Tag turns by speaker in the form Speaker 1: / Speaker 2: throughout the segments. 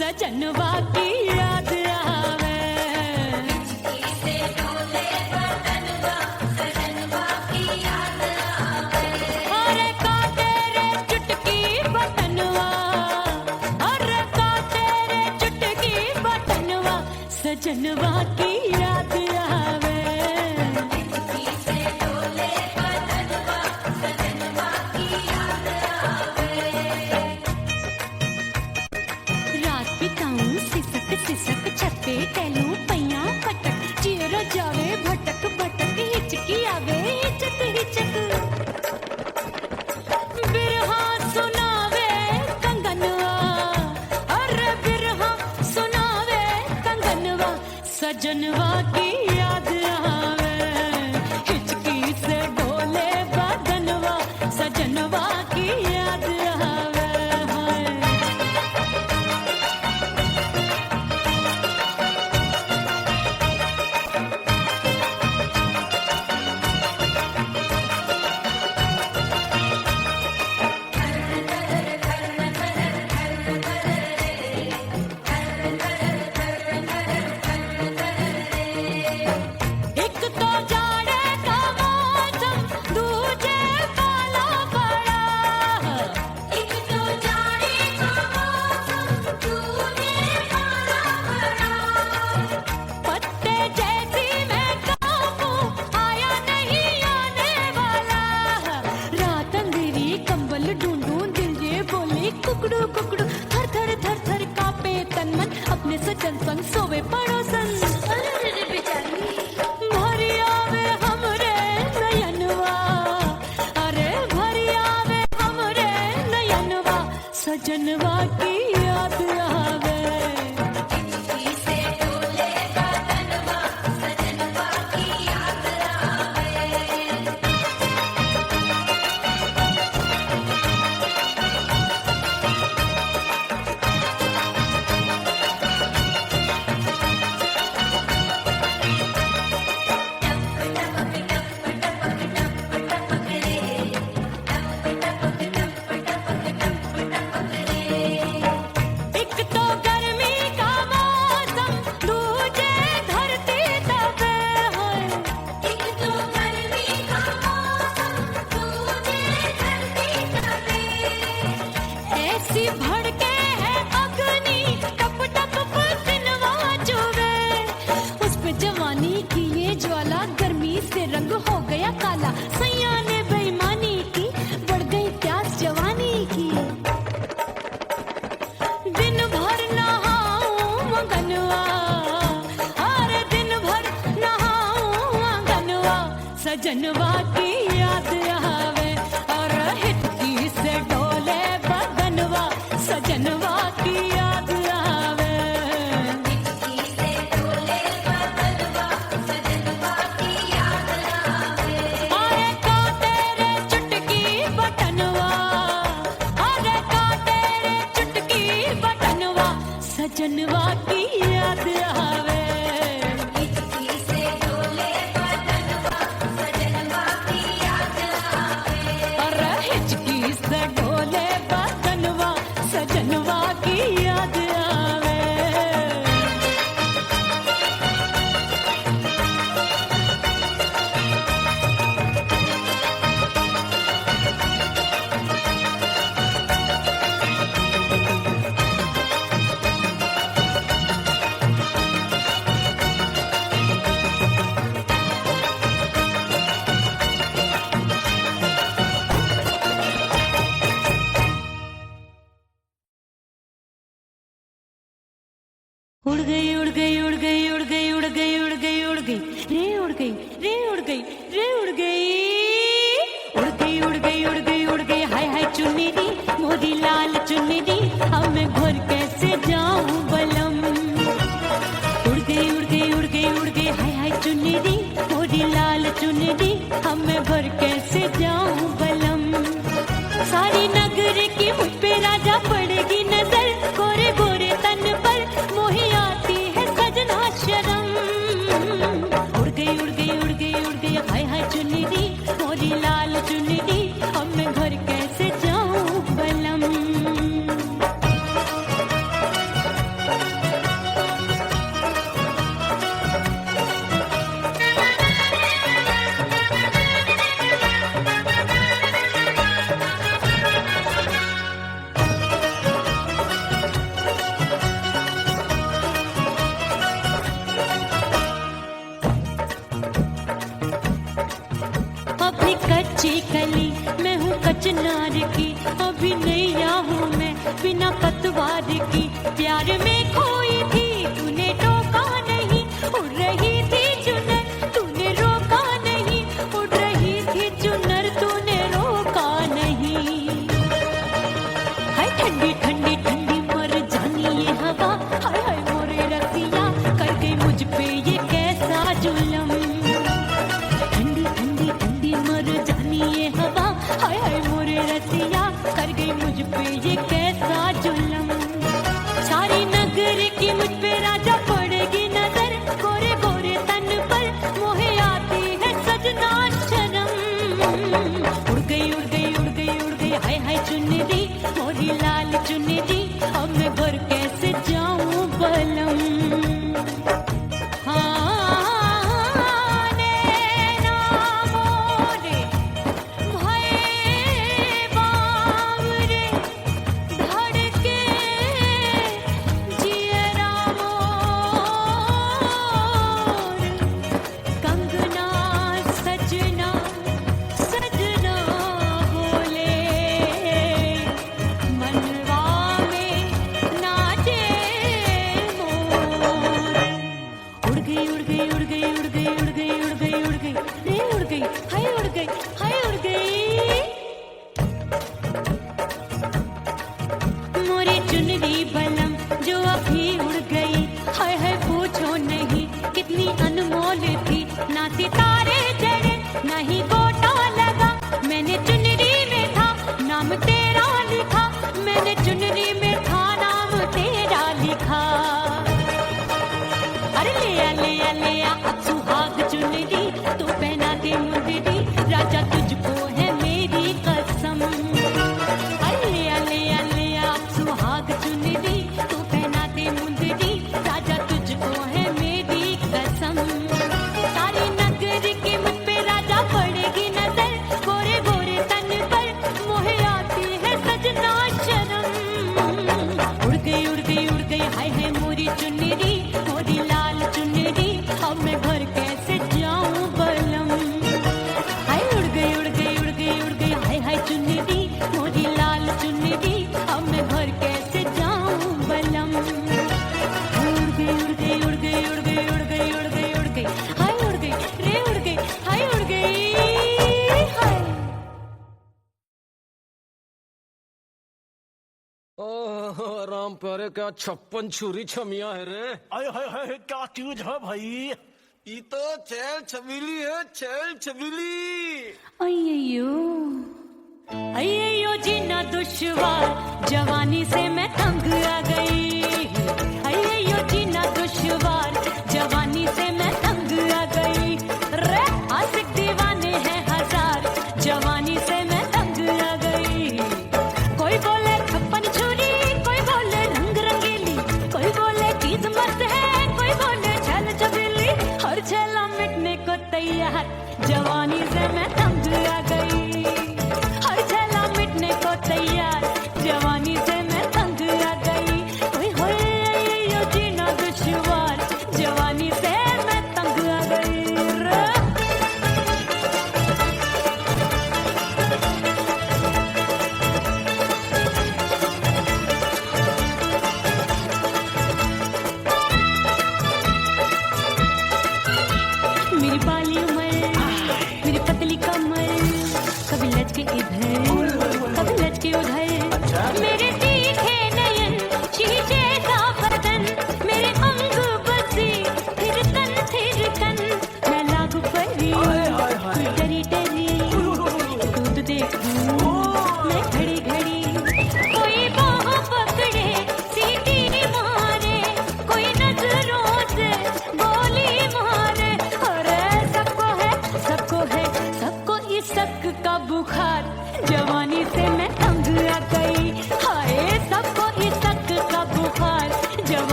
Speaker 1: सजनवा की याद आवे,
Speaker 2: से डोले बदनवा सजनवा की याद आवे।
Speaker 1: अरे का तेरे चुटकी बटनवा, अरे का तेरे चुटकी बटनवा सजनवा की याद आवे।
Speaker 2: से डोले बदनवा सजनवा की याद आवे।
Speaker 1: रात बिताऊं सिसक सिसक छते टहलूं पैया पटक, चेहरा जावे भटक भटक, हिचकी आवे हिचक हिचक। बिरहा सुनावे कंगनवा, अरे बिरहा सुनावे कंगनवा सजनवा की याद आवे। हिचकी से डोले बदनवा सजनवा की याद आवे। हाय एक तो जाड़े का मौसम, दूजे पाला पड़ा।
Speaker 2: एक तो जाने का मौसम, दूजे पाला पड़ा।
Speaker 1: पत्ते जैसी मैं कांपू, आया नहीं आने वाला। रात अंधेरी कंबल ढूंढूं, दिल ये बोले कुकड़ू कुकड़ू। थर थर थर थर कांपे तन मन, अपने सजन संग सोवे पड़ोसन।
Speaker 2: अरे बेचारी
Speaker 1: भरी आवे हमरे नयनवा, अरे भरी आवे हमरे नयनवा सजनवा की याद आवे।
Speaker 2: से डोले बदनवा सजनवा की याद आवे।
Speaker 1: एक तो गर्मी का मौसम, दूजे धरती तपे होए।
Speaker 2: एक तो गर्मी का मौसम, दूजे धरती तपे।
Speaker 1: ऐसी भड़के है अग्नि, टप टप पसीनवा चुभे। उस पे जवानी की ये ज्वाला, गर्मी से रंग हो गया काला। सैया ने बेईमानी की, बढ़ गई प्यास जवानी की। दिन भर नहाऊं मंगनवा, अरे दिन भर नहाऊं मंगनवा सजनवा की याद आवे। और हिचकी से डोले बदनवा सजनवा की याद आवे।
Speaker 2: से डोले बदनवा सजनवा की याद आवे।
Speaker 1: अरे का तेरे चुटकी बटनवा, अरे का तेरे चुटकी बटनवा सजनवा की याद आवे।
Speaker 2: से डोले बदनवा सजनवा की याद आवे।
Speaker 1: अरे हिचकी से डोले बदनवा सजनवा की याद आवे। उड़ गई उड़ गई उड़ गई उड़ गई उड़ गई उड़ गई उड़ गई रे उड़ गई रे उड़ गई रे उड़ गई उड़ गई उड़ गई उड़ गई उड़ गई। हाय हाय चुन्नी दी मोरी लाल चुन्नी दी, अब मैं घर कैसे जाऊं बलम। उड़ गई उड़ गई उड़ गई उड़ गई हाय हाय चुन्नी दी मोरी लाल चुन्नी दी, अब मैं घर कैसे जाऊं बलम। सारी नगर की मुझ पे राजा पड़ेगी नजर, चिनार की, अभी नैया हूँ मैं बिना पतवार की। प्यार में खोई थी तूने टोका नहीं, उड़ रही थी चुनर तूने रोका नहीं, उड़ रही थी चुनर तूने रोका नहीं। हाय ठंडी ठंडी ठंडी मर जानी ये हवा, हाय हाय मोरे रसिया कर गई मुझ पे ये कैसा जुल्म। ठंडी ठंडी ठंडी मर जानी ये हवा, हाय हाय मोरे रसिया कर गई मुझ पे ये कैसा जुल्म। सारी नगर की मुझ पे राजा पड़ेगी नजर, गोरे गोरे तन पर मोहे आती है सजना शर्म। उड़ गई उड़ गई उड़ गई उड़ गई हाय हाय चुनरी मोरी लाल चुनरी, अब मैं घर कैसे जाऊं बलम। हाँ नैना मोरे भये बावरे, धड़के जियरा मोर, कंगना सजना सजना बोले, मनवा में नाचे मोर। उड़ गई उड़ गई उड़ गई उड़ गई उड़ गई उड़ गई उड़ गई रे उड़ गई हाय उड़ गई हाय उड़ गई। मोरी चुनरी बलम जो अभी उड़ गई, हाय हाय पूछो नहीं कितनी अनमोल थी। ना सितारे जड़े ना ही गोटा लगा, मैंने चुनरी में था नाम तेरा लिखा, मैंने चुनरी में था नाम तेरा लिखा। अरे ले आ ले आ ले आ अब सुहाग चुनरी, तू पहना दे मुंदरी राजा तुझको है मेरी कसम। अरे ले आ ले आ ले आ अब सुहाग चुनरी, तू पहना दे मुंदरी राजा तुझको है मेरी कसम। सारी नगर की मुझ पे राजा पड़ेगी नजर, गोरे गोरे तन पर मोहे आती है सजना शर्म। उड़ गई उड़ गई उड़ गई हाय हाय मोरी चुनरी मोरी लाल चुनरी, अब मैं घर कैसे जाऊं बलम। हाय उड़ गई उड़ गई उड़ गई उड़ गई हाय हाय चुनरी मोरी लाल चुनरी, अब मैं घर कैसे जाऊं बलम। उड़ गई उड़ गई उड़ गई उड़ गई उड़ गई उड़ गई उड़ गई हाय उड़ गई रे उड़ गई हाय उड़ गई हाय।
Speaker 3: ओह राम प्यारे क्या 56 छुरी छमिया है रे।
Speaker 4: हाय हाय हाय क्या चीज है भाई।
Speaker 3: ये तो चैल छबीली है, चैल छबीली।
Speaker 1: अय्यो अय्यो जीना दुश्वार, जवानी से मैं तंग आ गई। अय्यो जीना दुश्वार, जवानी से मैं तंग आ गई। रे आशिक दीवाने हैं हजार, जवानी से मैं तंग आ गई। कोई बोले 56 छुरी, कोई बोले रंग रंगीली, कोई बोले चीज मस्त है, कोई बोले छल छबीली। हर छला मिटने को तैयार, जवानी से मैं तंग आ गई। हर छला मिटने को तैयार, जवानी से मैं तंग आ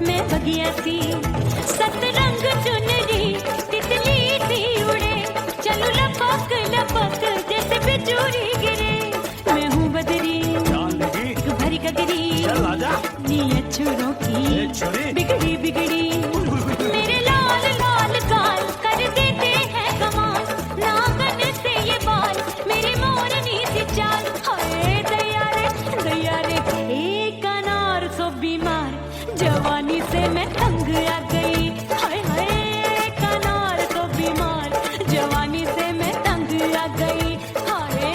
Speaker 1: मैं बगिया सी सतरंग चुनरी तितली सी उड़े चलू लपक लपक जैसे बिजूरी गिरे मैं हूँ बदरी
Speaker 4: लगी
Speaker 1: एक भरी गगरी
Speaker 4: चल आजा
Speaker 1: नी अछूरों की
Speaker 4: छुरी
Speaker 1: बिगड़ी बिगड़ी मेरे लाल लाल गाल कर देते हैं कमाल नागन से ये बाल मेरी मोरनी सी चाल हाय दैया रे एक अनार सो बीमार जवानी से मैं तंग आ गई हाय हाय एक अनार सो बीमार जवानी से मैं तंग आ गई हाय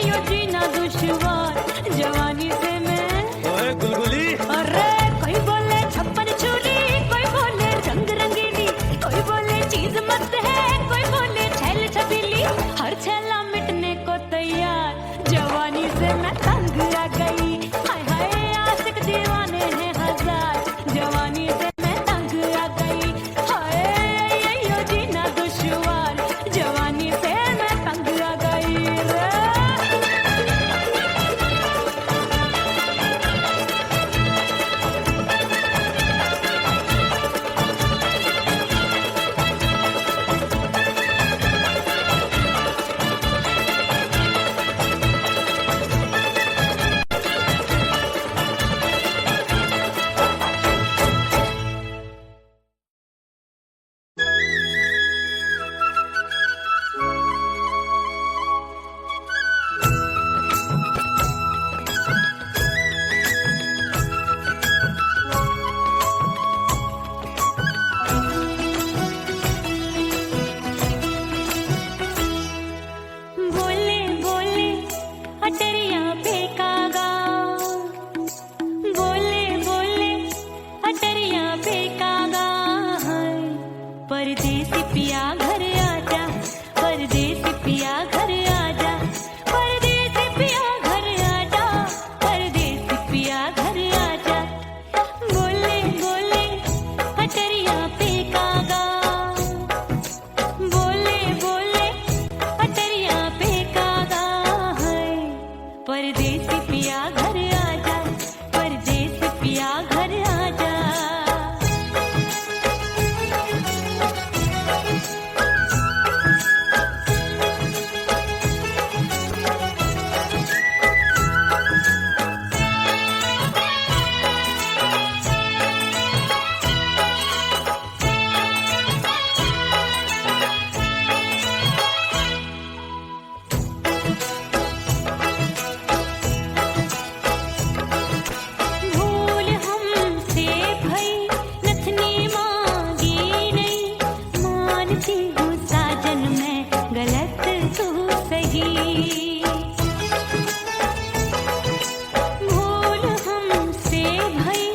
Speaker 1: यो जीना दुश्वार जवानी से मैं
Speaker 3: ओए गुलगुली
Speaker 1: अरे कोई बोले छप्पन छुरी कोई बोले रंग रंगीली कोई बोले चीज मस्त है कोई बोले छैल छबीली हर छैला मिटने को तैयार जवानी से मैं तंग आ गई हाय हाय आशिक दीवाने हैं हजार जवानी से मैं तंग आ गई हाय यो जीना दुश्वार जवानी से मैं तंग आ गई रे। बोले बोले अटरिया पे कागा बोले बोले अटरिया पे कागा हाय परदेसी पिया घर आजा परदेसी पिया घर आजा परदेसी पिया घर आजा परदेसी पिया घर आजा बोले बोले अटरिया पे कागा बोले बोले अटरिया पे कागा है परदेसी पिया घर आजा परदेसी पिया घर आजा भूल हमसे भई नथनी मांगी नहीं मानती हूँ साजन मैं गलत तू सही भूल हमसे भई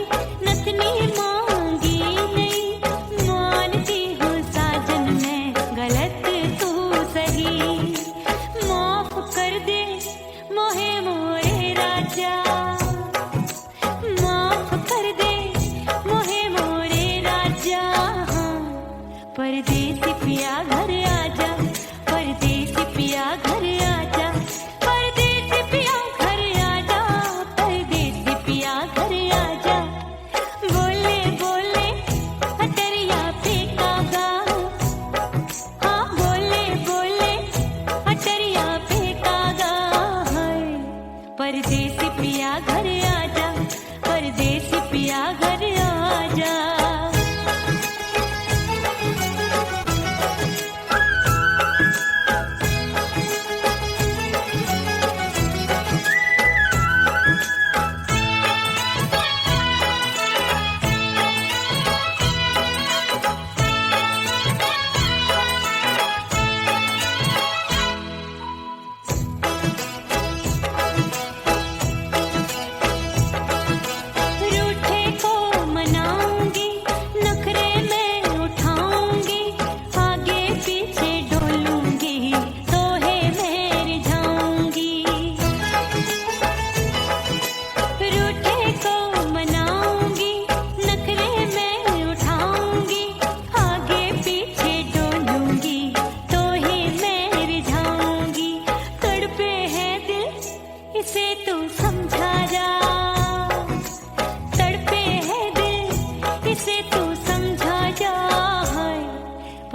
Speaker 1: नथनी मांगी नहीं मानती हूँ साजन मैं गलत तू सही माफ कर दे मोहे मोरे राजा माफ कर दे मोहे मोरे राजा परदेसी पिया घर आजा परदेसी पिया घर आजा परदेसी पिया घर आजा परदेसी पिया घर आजा बोले बोले अटरिया पे कागा हाँ बोले बोले अटरिया पे कागा है परदेसी पिया घर आजा परदेसी पिया घर आजा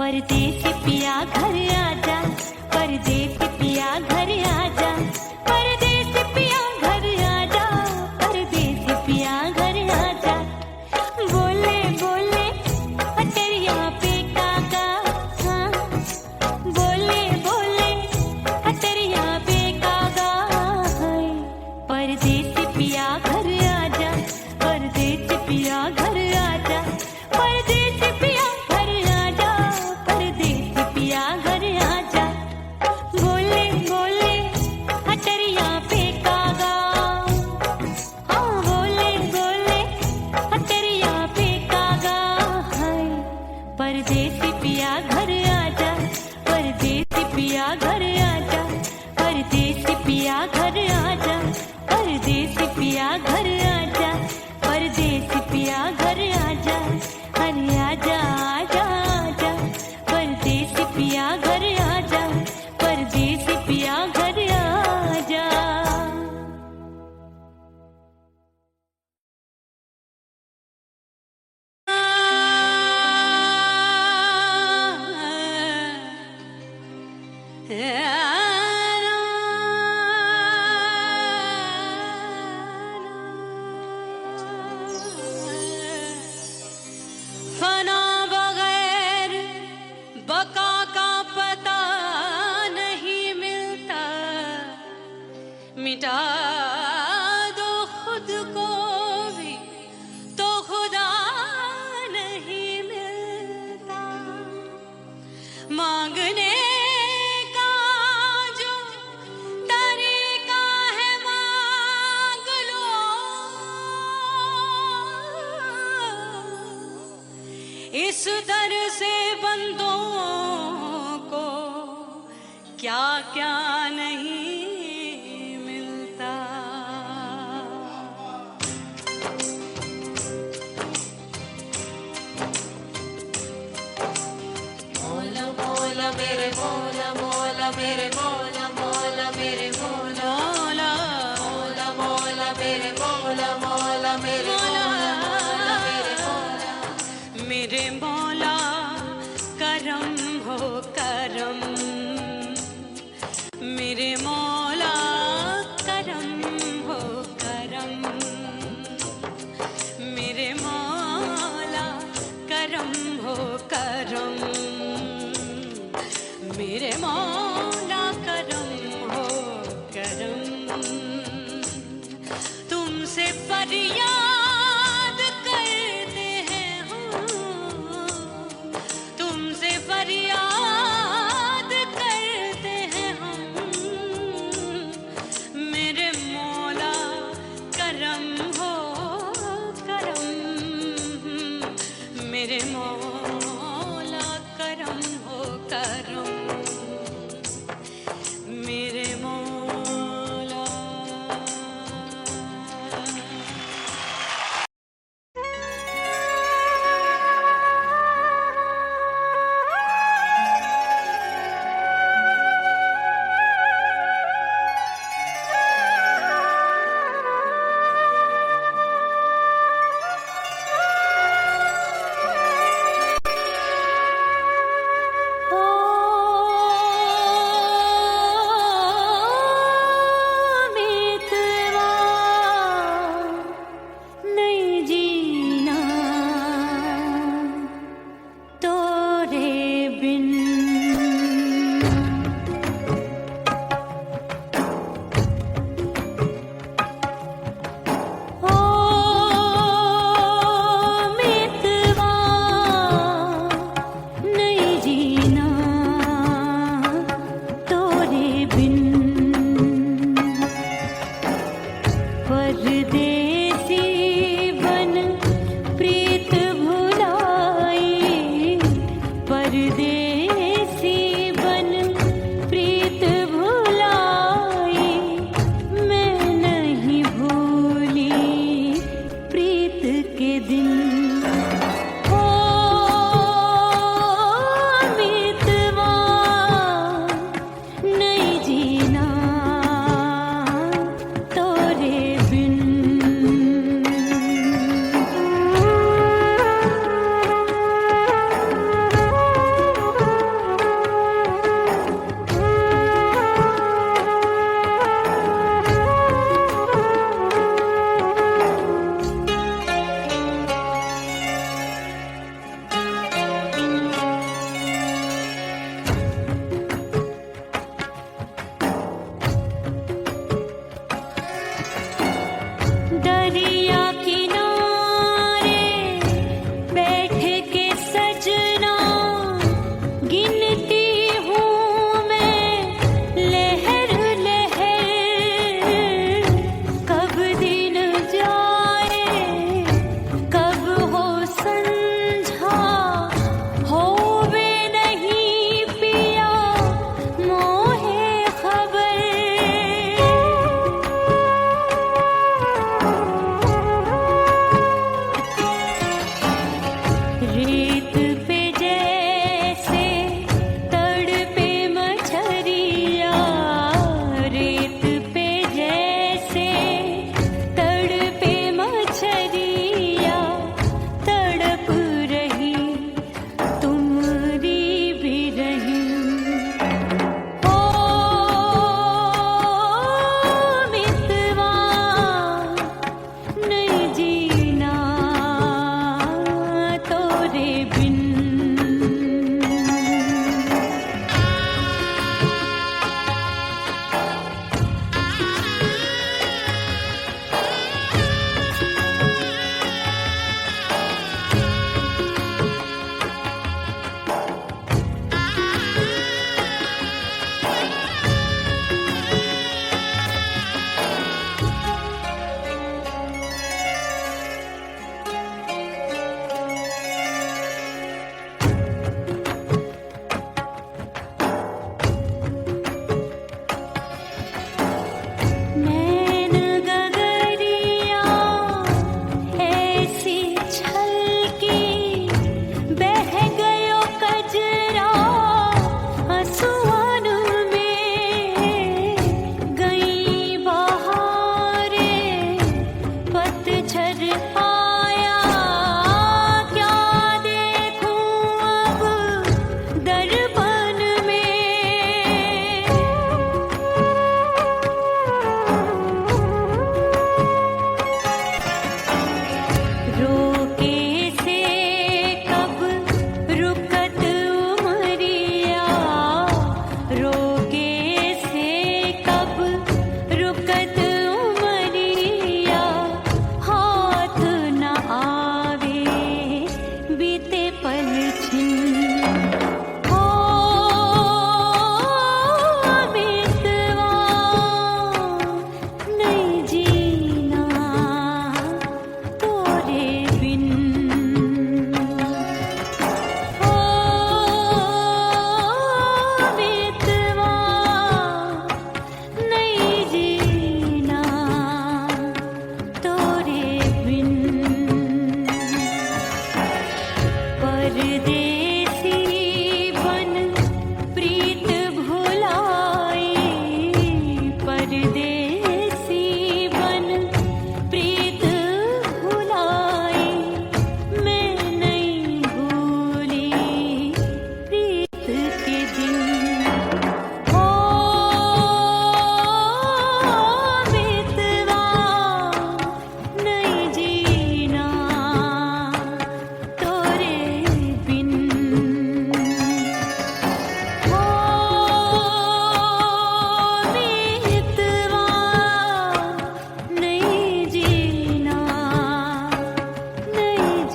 Speaker 1: परदेसी पिया घर आजा, परदेसी पिया घर आजा, परदेसी पिया घर आजा, परदेसी पिया घर आजा। बोले बोले हटरिया पे काका, हाँ बोले बोले हटरिया पे काका, हाय परदेसी पिया घर आजा, परदेसी पिया घर आजा, परदेसी पिया घर आजा, परदेसी पिया घर आजा। बोले बोले हटरिया पे कागा, हाँ बोले बोले हटरिया पे कागा, हाय परदेसी पिया घर आजा, परदेसी पिया घर आजा, परदेसी पिया घर आजा, परदेसी पिया घर आजा, परदेसी पिया घर आजा, अरे आजा आजा आजा, परदेसी पिया घर आजा, परदेसी पिया घर आजा। फना बगैर बका का पता नहीं मिलता, मिटा दो खुद को भी तो खुदा नहीं मिलता। मांगने का जो तरीका है मांग लो, इस दर से बंदों को क्या क्या नहीं मिलता।
Speaker 2: मौला मौला मेरे मौला मौला मेरे मौला मौला मेरे मौला मौला मौला मेरे मौला मौला मेरे मौला मौला मेरे मौला।
Speaker 1: मेरे मौला करम हो करम, मेरे मौला करम हो करम, मेरे मौला करम हो करम, मेरे मौला करम हो करम। तुमसे फरियाद करते हैं हम, तुमसे फरियाद करते हैं हम, मेरे मौला करम हो करम, मेरे मौला करम हो करम, मेरे मौला।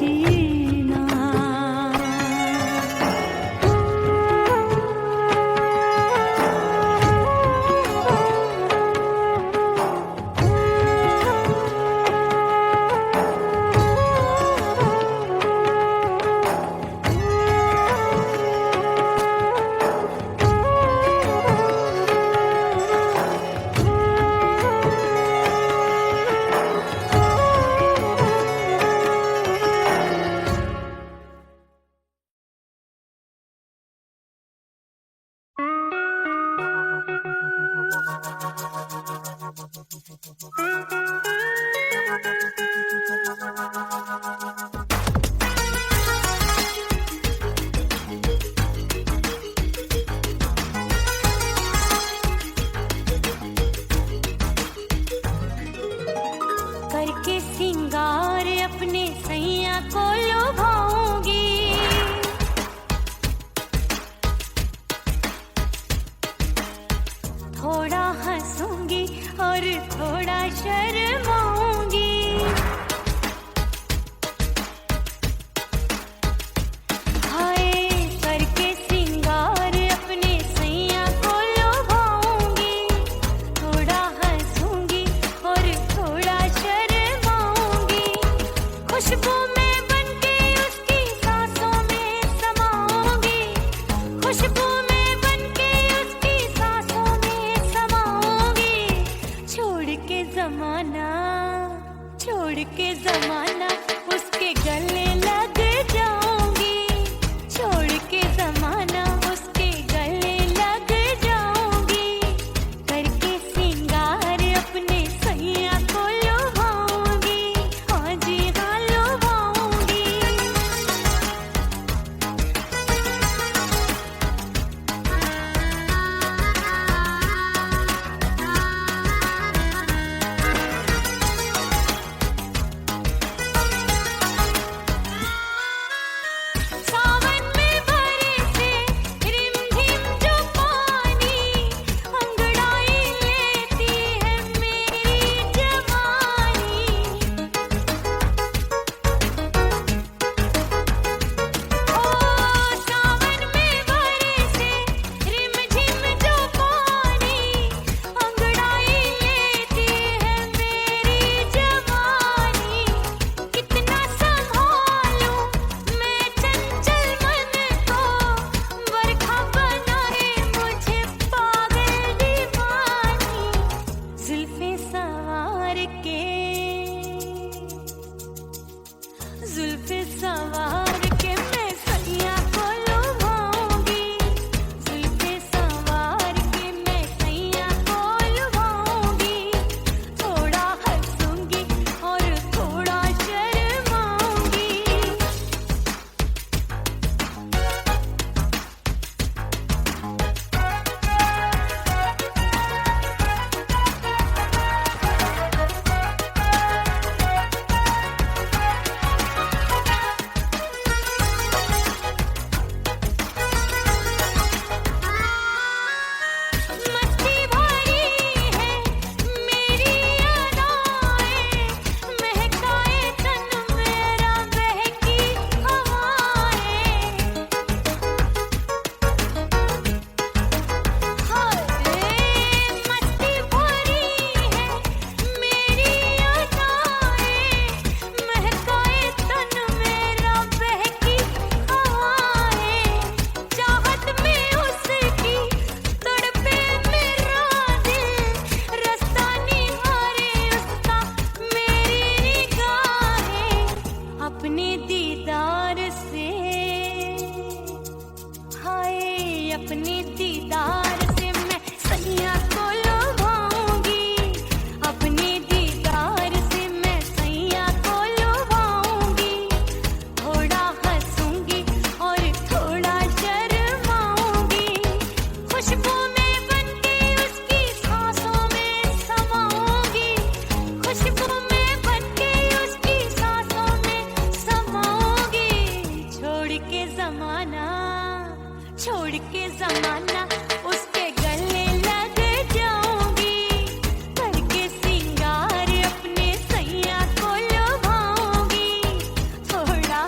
Speaker 1: जीना। करके सिंगार अपने सैया को लुभाऊंगी, थोड़ा हंसूंगी और थोड़ा शर्माऊंगी। हाय करके सिंगार अपने सैया को लुभाऊंगी, थोड़ा हंसूंगी और थोड़ा शर्माऊंगी। खुशबू में बनके उसकी सांसों में समाऊंगी, खुशबू में बनके उसकी सांसों में समाऊंगी। छोड़ के जमाना, छोड़ के जमाना उसके गले लग जाऊंगी, छोड़ के जमाना उसके गले लग जाऊंगी। करके सिंगार अपने सैया को लुभाऊंगी, हाँ जी हाँ लुभाऊंगी। सावन में बरसे रिमझिम जो पानी, अंगड़ाई लेती है मेरी जवानी। ओ सावन में बरसे रिमझिम जो पानी, अंगड़ाई लेती है मेरी जवानी। कितना संभालूं मैं चंचल मन को, बरखा बनाए मुझे पागल दीवानी। जुल्फे सवार के, जुल्फे सवार के मैं सैया को लुभाऊंगी, जुल्फे सवार के मैं सैया को लुभाऊंगी। थोड़ा हंसूंगी और थोड़ा शर्माऊंगी। मस्ती भरी है मेरी अदाएं, महकाए तन मेरा बहकी हवाएं। हाय मस्ती भरी है मेरी अदाएं, महकाए तन मेरा बहकी हवाएं। चाहत में उसकी तड़पे मेरा दिल, रास्ता निहारे उसका मेरी निगाहें। अपने दीदार से, हाय अपने दीदार से मैं सैया को लुभाऊंगी, अपने दीदार से मैं सैया को लुभाऊंगी। थोड़ा हंसूंगी और थोड़ा शर्माऊंगी। खुशबू में बनके उसकी सांसों में समाऊंगी, खुशबू में बनके उसकी सांसों में समाऊंगी। छोड़ के जमाना, छोड़ के जमाना उसके गले लग जाऊंगी। करके सिंगार अपने सैया को लुभाऊंगी, थोड़ा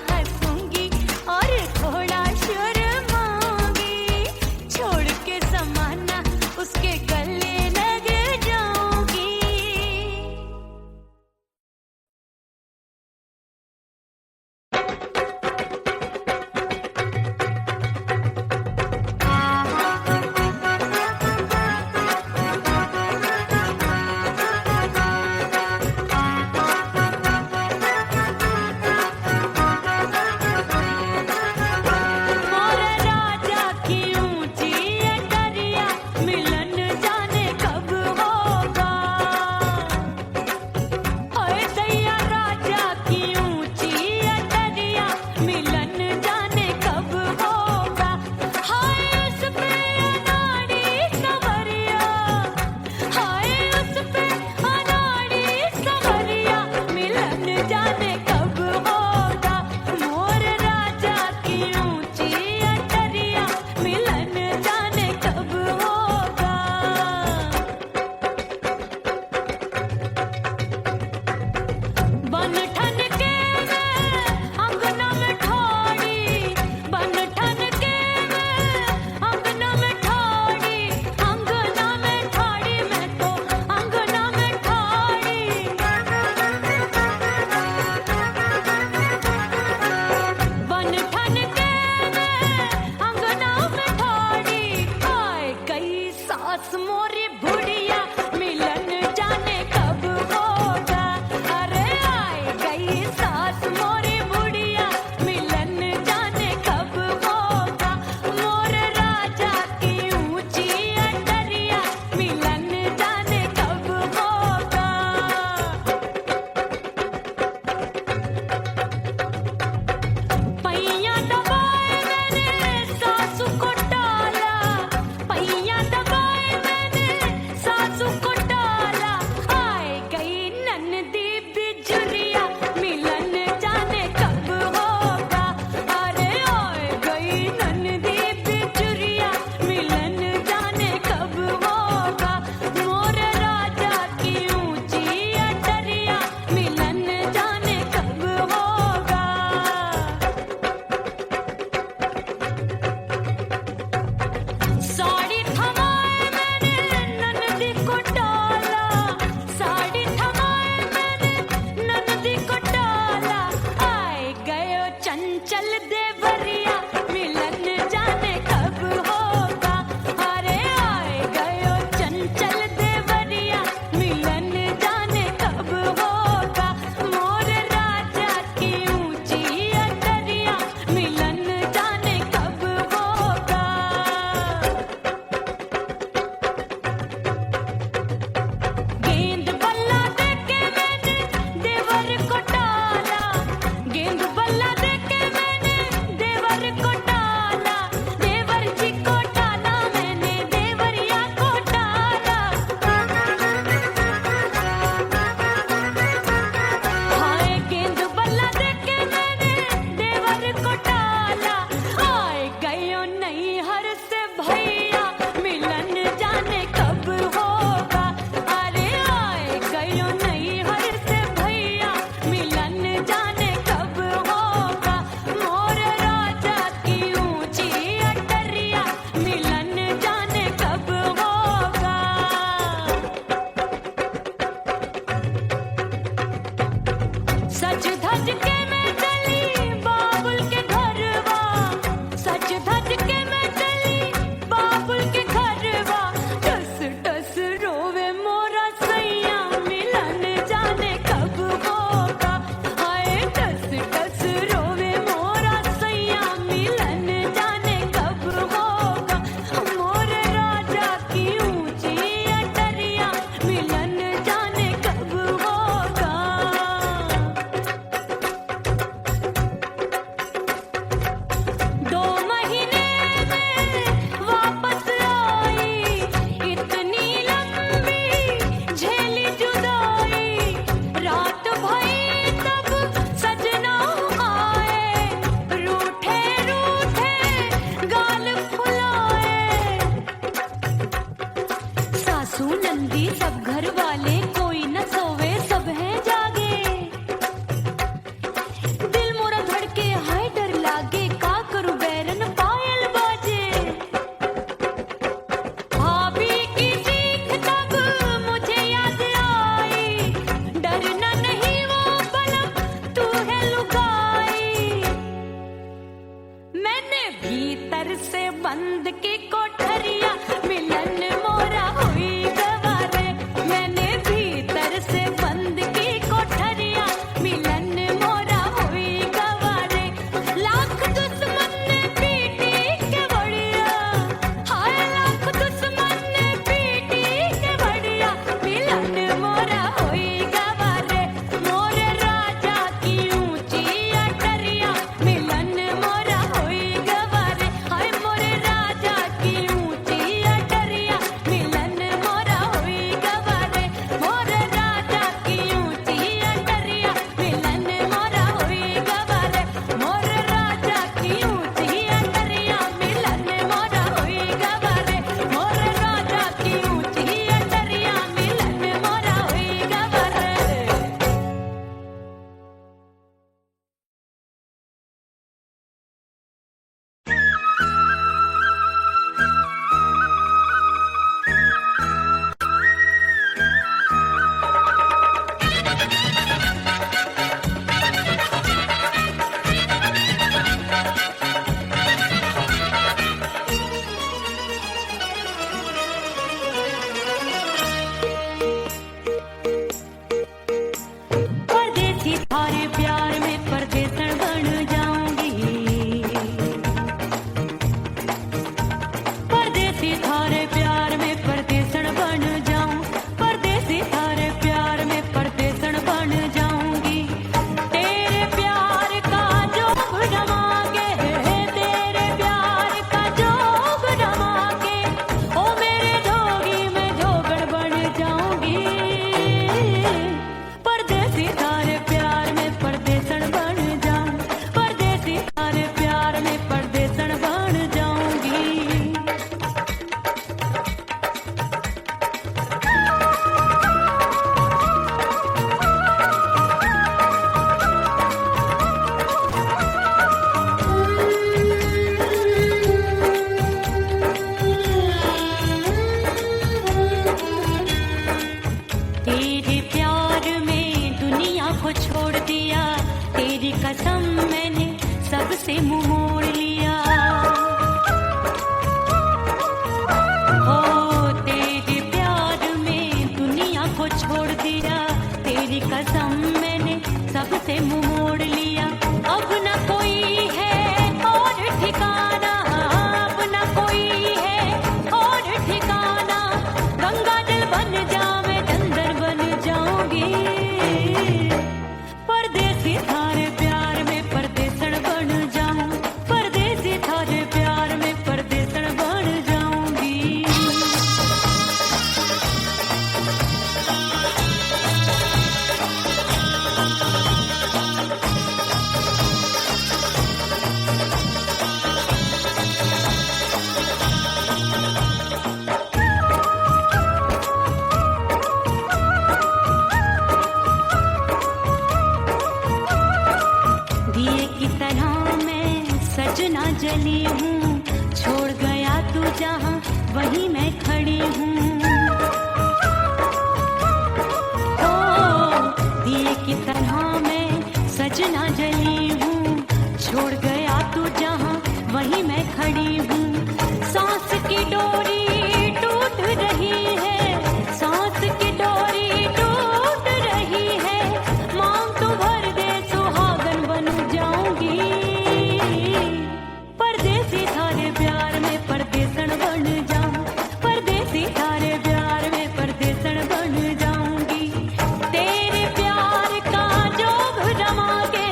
Speaker 1: चंचल देवरिया मिलन जाने कब होगा। अरे आए गयो चंचल देवरिया मिलन जाने कब होगा। मोर राजा की ऊंची अटरिया मिलन जाने कब होगा। गेंद बल्ला देके मैंने देवर को टाला, गेंद बल्ला देके मैंने देवर को टाला, देवर जी को टाला मैंने देवरिया को टाला। हाय गेंद बल्ला देके मैंने देवर को टाला। आए गयो नैहर से भैया मिलन जाने कब होगा। अरे आए गयो नैहर से भैया मिलन जाने कब होगा। मोर राजा की ऊंची अटरिया मिलन जाने कब होगा। सच धज के मैं चली बाबुल के घरवा, सच धज के मैं चली बाबुल के घरवा। टस टस रोवे मोरा सैया मिलन जाने कब होगा। हाय टस टस रोवे मोरा सैया मिलन जाने कब होगा। मोर राजा की ऊंची अटरिया मिलन जाने कब होगा। 2 महीने में वापस आई, इतनी लंबी झेली जुदाई। रात भई तब सजना आए, रूठे रूठे गाल फुलाए। सासू नंदी सब घर वाले कोई न सोवे सब हैं जागे। दिल मोरा धड़के हाय डर लागे, का करूं बैरन पायल बाजे। भाभी की चीख तब मुझे याद आई, डरना नहीं वो बलम तू है लुगाई। मैंने भीतर से बंद की कोठरिया मिलन मोरा हुई गवारे। मैंने भीतर से बंद की कोठरिया मिलन मोरा हुई गवारे। लाख दुश्मन ने पीटी के बढ़िया, हाय लाख दुश्मन ने पीटी के बढ़िया मिलन मोरा हुई गवारे। मोर राजा की ऊंची अटरिया मिलन मोरा हुई गवारे। हाय मोर राजा की ऊंची अटरिया से मुंह मोड़ लिया। हो तेरे प्यार में दुनिया को छोड़ दिया, तेरी कसम मैंने सबसे मुंह मोड़ लिया। अब न कोई है और ठिकाना, अब न कोई है और ठिकाना। गंगा जल बन जावे चंदर बन जाऊंगी, परदेसी थारे प्यार में परदेसण बन जाऊं, परदेसी थारे प्यार में परदेसण बन जाऊंगी। दिए की तरह मैं सजना जली हूँ, छोड़ गया तू जहाँ वहीं मैं खड़ी हूँ। ओ दिए की तरह मैं सजना जली हूँ, छोड़ गया तू जहाँ वहीं मैं खड़ी हूँ। सांस की डोरी टूट रही है, सांस की डोरी टूट रही है। मांग तू भर दे सुहागन बन जाऊंगी, परदेसी थारे प्यार में परदेसण बन जाऊं, परदेसी थारे प्यार में परदेसण बन जाऊंगी। तेरे प्यार का जोग रमा के,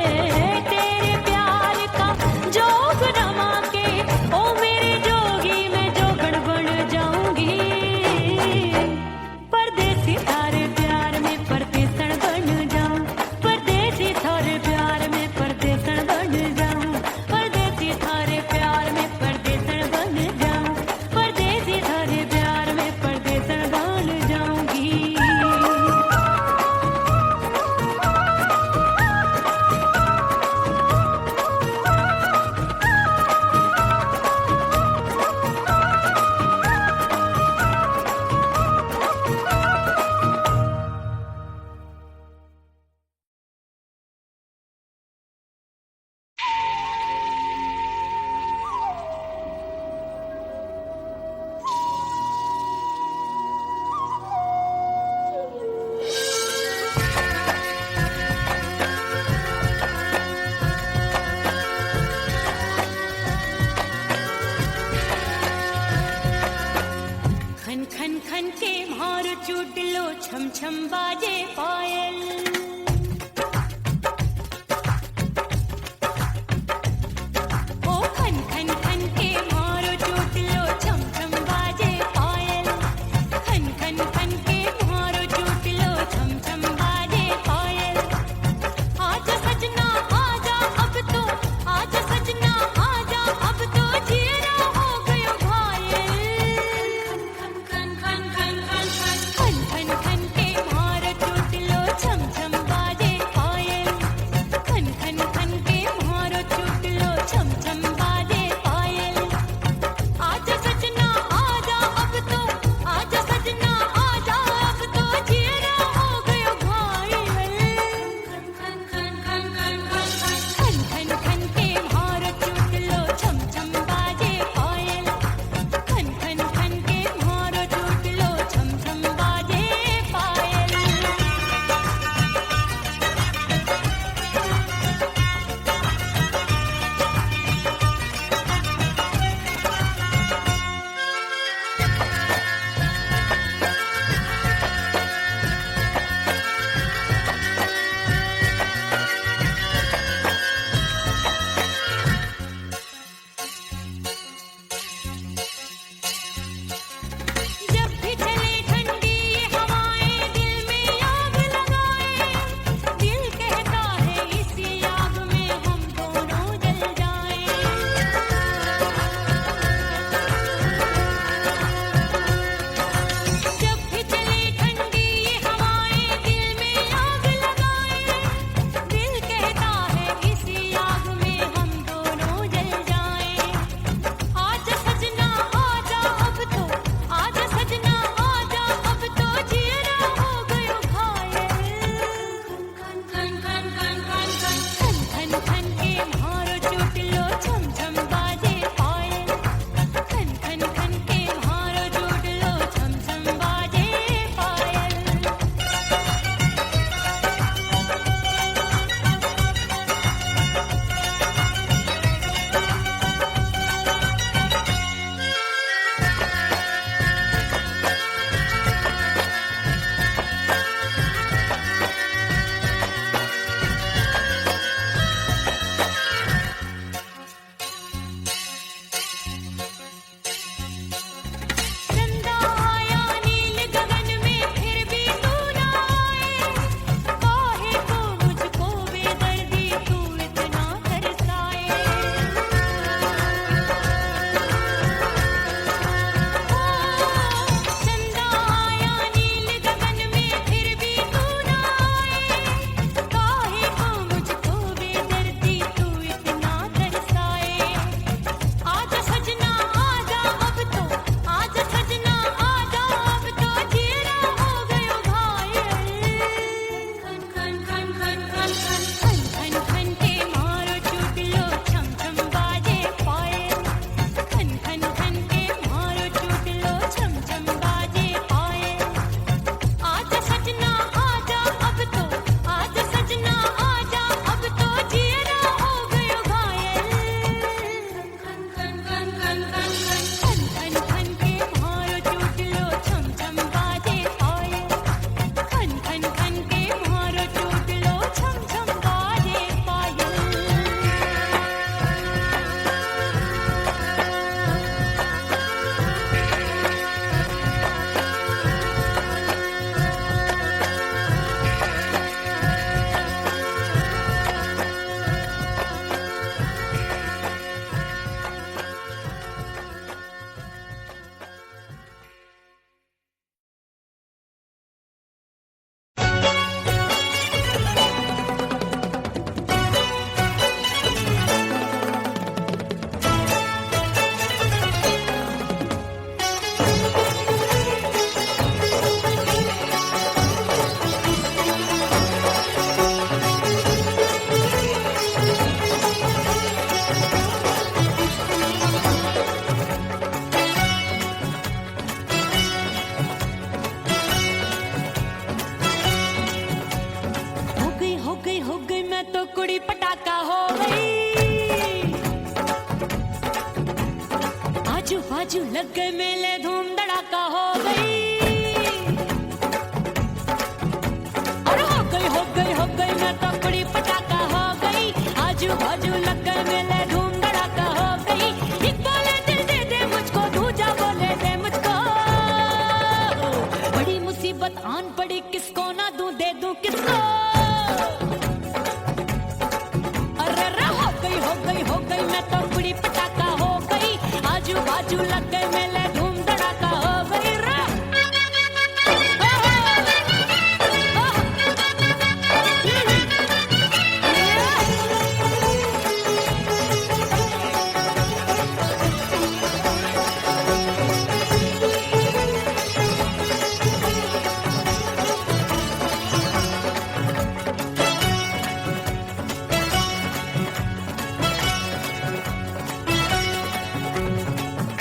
Speaker 1: तेरे प्यार का जोग रमा के, ओ मेरे जोगी मैं जोगण बन जाऊंगी, परदेसी थारे प्यार में परदेसण बन जाऊं, परदेसी थारे प्यार में परदेसण बन जाऊं, परदेसी थारे प्यार में परदेसण बन जाऊं, परदेसी थारे प्यार में परदेसण बन जाऊंगी। खन खन खन के भार चूट लो, छम छम बाजे पायल। ओ खन खन खन के भार चूट लो, छम छम बाजे पायल। खन खन खन के भार चूट लो, छम छम बाजे पायल। आजा सजना आजा अब तो, आजा सजना आजा अब तो, जीरा हो गयो घायल। खन खन खन खन खन खन खन के भार टूट लो, छम छम बाजे पायल। खन खन खन के भार टूट लो, छम छम बाजे पायल। आजा सजना आजा अब तो, आजा सजना आजा अब तो, जीरा हो गयो घायल। खन खन खन खन खन खन खन के भार टूट लो, छम छम बाजे पायल। खन खन खन के भार टूट लो, छम छम बाजे पायल। बाजू लग गए मेले धूम धड़ाका हो गई। अरे हो गई मैं तो बड़ी पटाखा हो गई। आजू बाजू लग गए मेले धूम धड़ाका हो गई। एक बोले दिल दे दे मुझको, दूजा बोले दे मुझको। बड़ी मुसीबत आन पड़ी, किसको ना दूं दे दूं किसको। अरे हो गई मैं तो बड़ी पटाखा हो गई। आजू बाजू लग गए मेले धूम धड़ाका हो गई रे।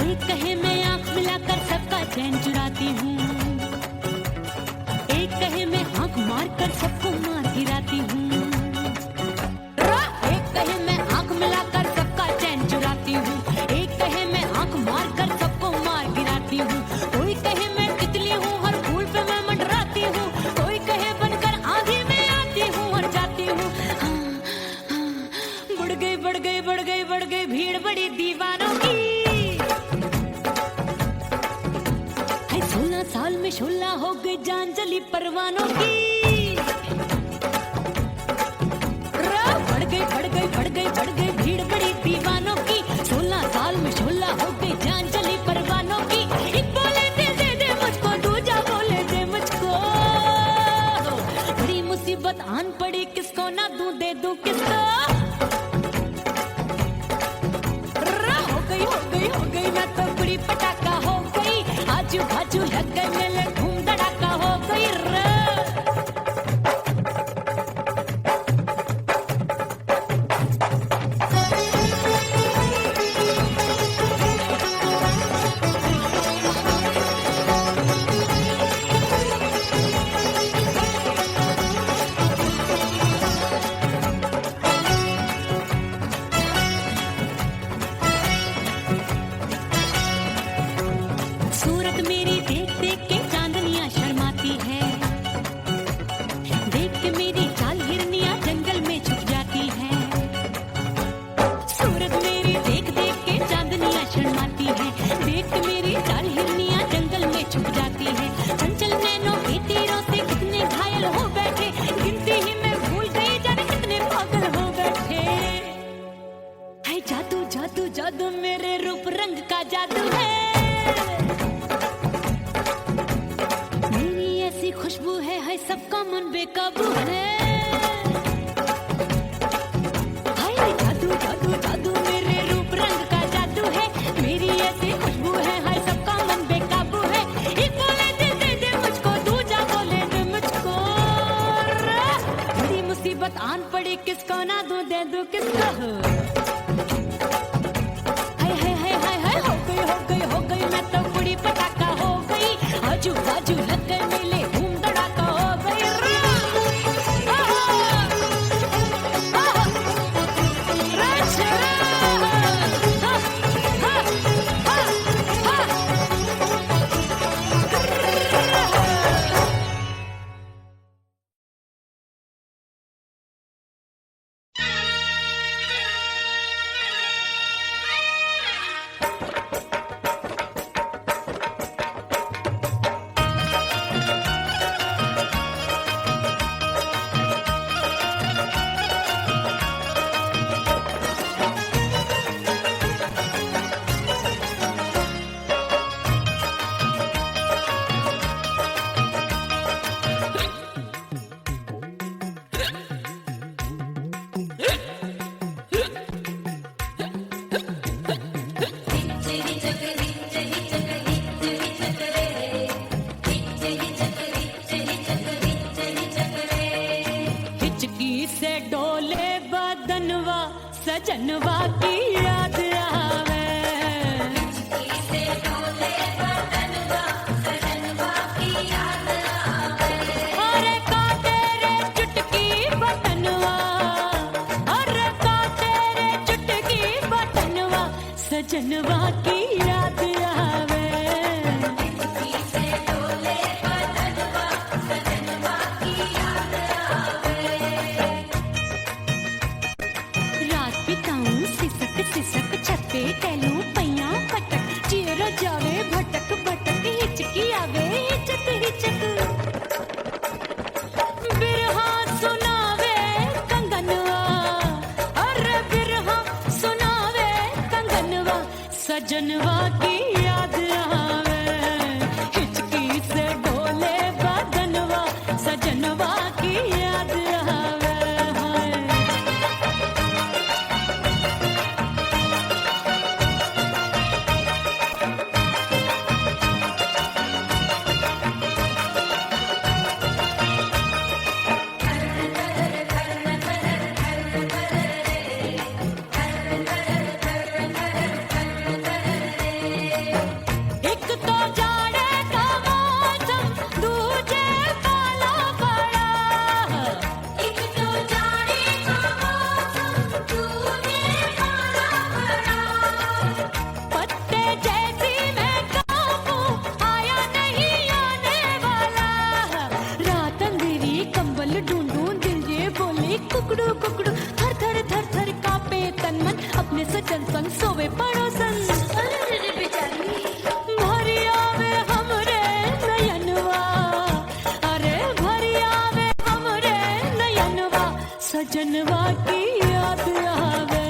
Speaker 1: एक कहे मैं आंख मिलाकर सबका चैन चुराती हूँ, एक कहे मैं आंख मारकर सबको मार गिराती हूँ। एक कहे मैं आंख मिलाकर सबका चैन चुराती हूँ, एक कहे मैं आंख मारकर सबको मार गिराती हूँ। कोई कहे मैं तितली हूँ, हर फूल पे मैं मंडराती हूँ। कोई कहे बनकर आंधी में आती हूँ और जाती हूँ। बढ़ गई भीड़ बड़ी दीवानों की। 16 साल में शोला हो गई जान जली परवानों की। बढ़ गई भीड़ बड़ी दीवानों की। 16 साल में शोला हो गई जान जली परवानों की। एक बोले दिल दे दे मुझको, दूजा बोले दे मुझको। बड़ी मुसीबत आन पड़ी, किसको ना दूं दे दूं किसको। हो गई मैं तो बड़ी पटाखा हो गई। आजू बाजू लग गए मेले धूम धड़ाका हो गई रे। सूरत मेरी देख देख के चांदनियां शर्माती है। देख के मेरी चाल हिरनियां जंगल में छुप जाती है। सूरत मेरी देख देख के चांदनियां शर्माती है। देख के मेरी चाल हिरनियां जंगल में छुप जाती है। चंचल नैनों के तीरों से कितने घायल हो बैठे, गिनती ही मैं भूल गई जाने कितने पागल हो बैठे। है जादू जादू जादू मेरे रूप रंग का जादू है। खुशबू है सबका मन बेकाबू है। हाय जादू जादू जादू मेरे रूप रंग का जादू है। मेरी ऐसी खुशबू है, हाय सबका मन बेकाबू है। एक बोले दिल दे दे मुझको, दूजा बोले दे मुझको। बड़ी मुसीबत आन पड़ी, किसको ना दूं दे दूं किसको। हो गई मैं तो बड़ी पटाखा हो गई। आजू बाजू लग गए मेले धूम धड़ाका हो गई रे। सजनवा की याद आवे। अरे का तेरे चुटकी बटनवा, अरे का तेरे चुटकी बटनवा सजनवा की याद आवे। रात बिताऊं सिसक सिसक छत पे टहलूं पैया पटक चिर जावे भटक भटक हिचकी आवे हिचक हिचक। बिरहा सुनावे कंगनवा अरे बिरहा सुनावे कंगनवा सजनवा की याद आवे। हिचकी से डोले बदनवा सजनवा की याद आवे। हाय एक तो जाड़े का मौसम दूजे पाला पड़ा। एक तो जाड़े का मौसम दूजे पाला पड़ा। पत्ते जैसी मैं कांपूं आया नहीं आने वाला। रात अंधेरी कंबल ढूंढूं दिल ये बोले कुकड़ू कुकड़ू थर थर थर थर कांपे तन मन अपने सजन संग सोवे पड़ोसन। भरी आवे हमरे नयनवा अरे भरी आवे हमरे नयनवा सजनवा की याद आवे।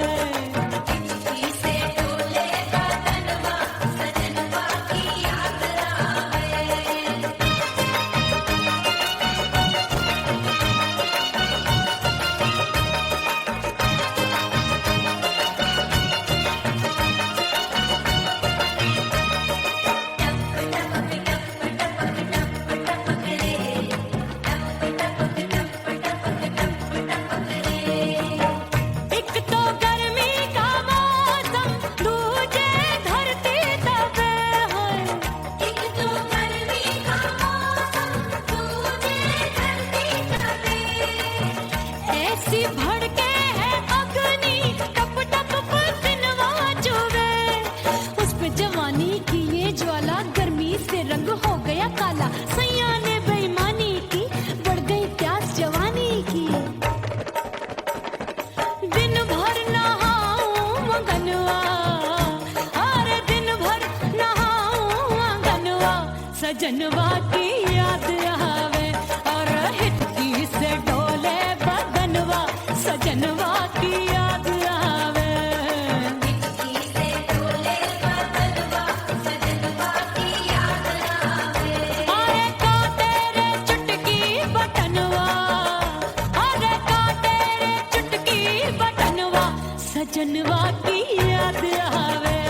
Speaker 1: एक तो गर्मी का मौसम दूजे धरती तपे है। एक तो गर्मी का मौसम दूजे धरती तपे। ऐसी भड़के है अग्नि टप टप पसीनवा चुभे। उस पे जवानी की ये ज्वाला गर्मी से रंग हो गया काला। सैया ने बेईमानी की बढ़ गई प्यास जवानी की। दिन भर नहाऊं आंगनवा अरे दिन भर नहाऊं आंगनवा सजनवा की याद आवे। और हिचकी से डोले बदनवा सजनवा की याद आवे। अरे का तेरे चुटकी बटनवा अरे का तेरे चुटकी बटनवा सजनवा की याद आवे।